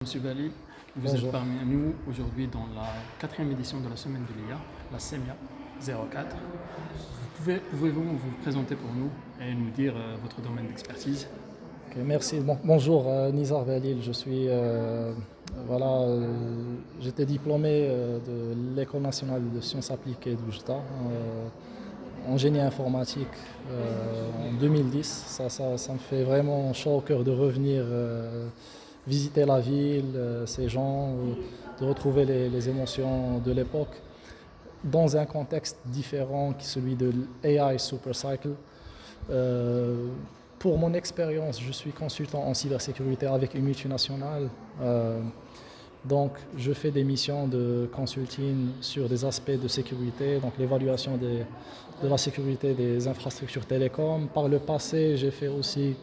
Monsieur Bali, vous Bonjour. êtes parmi nous aujourd'hui dans la quatrième édition de la semaine de l'IA, la SEMIA 04. Pouvez-vous vous présenter pour nous et nous dire votre domaine d'expertise? Ok, merci. Bonjour, Nizar Belil. J'étais diplômé de l'École nationale de sciences appliquées d'Oujda en génie informatique en 2010. Ça me fait vraiment chaud au cœur de revenir visiter la ville, ces gens, de retrouver les émotions de l'époque dans un contexte différent qui est celui de l'AI Supercycle. Euh, pour mon expérience, je suis consultant en cybersécurité avec une multinationale. Donc, je fais des missions de consulting sur des aspects de sécurité, donc l'évaluation de la sécurité des infrastructures télécom. Par le passé, j'ai fait aussi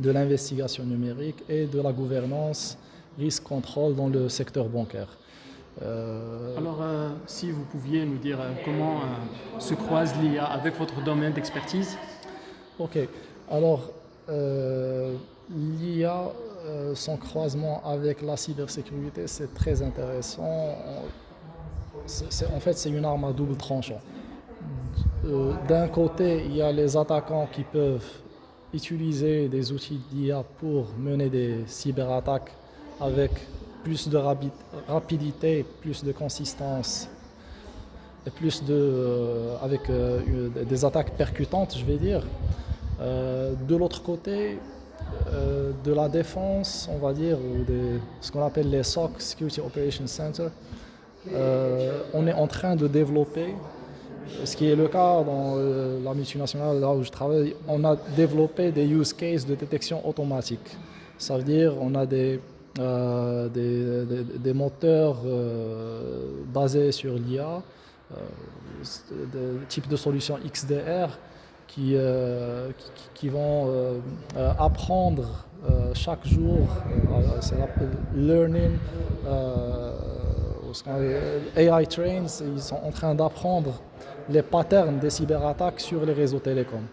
de l'investigation numérique et de la gouvernance, risque contrôle dans le secteur bancaire. Alors, si vous pouviez nous dire comment se croise l'IA avec votre domaine d'expertise? Ok, alors l'IA, son croisement avec la cybersécurité, c'est très intéressant. En fait, c'est une arme à double tranchant. D'un côté, il y a les attaquants qui peuvent utiliser des outils d'IA pour mener des cyberattaques avec plus de rapidité, plus de consistance et avec des attaques percutantes, je vais dire. De l'autre côté, de la défense, on va dire, ce qu'on appelle les SOC, Security Operations Center, on est en train de développer, ce qui est le cas dans la multinationale là où je travaille, on a développé des use cases de détection automatique. Ça veut dire on a des moteurs basés sur l'IA, type de solution XDR, qui vont apprendre chaque jour, c'est l'appel learning, AI trains, ils sont en train d'apprendre les patterns des cyberattaques sur les réseaux télécoms.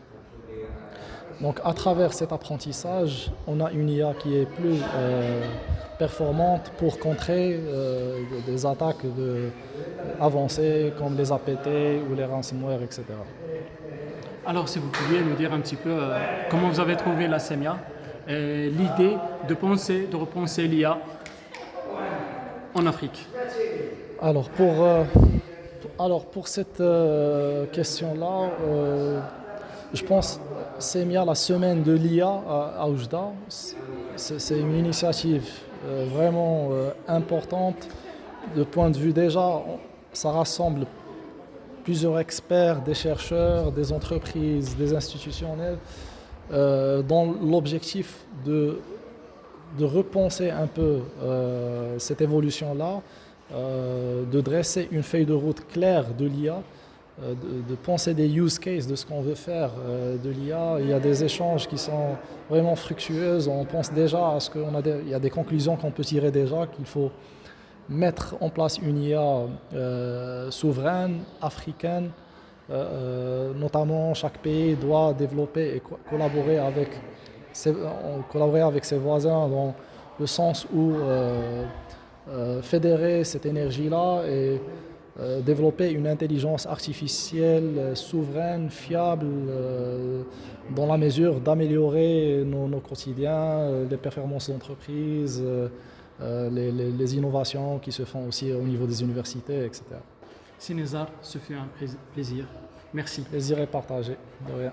Donc à travers cet apprentissage, on a une IA qui est plus performante pour contrer des attaques avancées comme les APT ou les ransomware, etc. Alors, si vous pouviez nous dire un petit peu comment vous avez trouvé la SEMIA et l'idée de repenser l'IA en Afrique. Alors pour cette question-là, je pense SEMIA, la semaine de l'IA à Oujda, c'est une initiative vraiment importante. De point de vue déjà, ça rassemble plusieurs experts, des chercheurs, des entreprises, des institutionnels, dans l'objectif de repenser un peu cette évolution-là, de dresser une feuille de route claire de l'IA, de penser des use cases de ce qu'on veut faire de l'IA. Il y a des échanges qui sont vraiment fructueux. On pense déjà à il y a des conclusions qu'on peut tirer déjà, qu'il faut mettre en place une IA souveraine, africaine. Notamment, chaque pays doit développer et collaborer avec ses voisins dans le sens où fédérer cette énergie-là et développer une intelligence artificielle souveraine, fiable, dans la mesure d'améliorer nos quotidiens, les performances d'entreprise, les innovations qui se font aussi au niveau des universités, etc. Sinezar, ce fut un plaisir. Merci. Plaisir est partagé. De rien.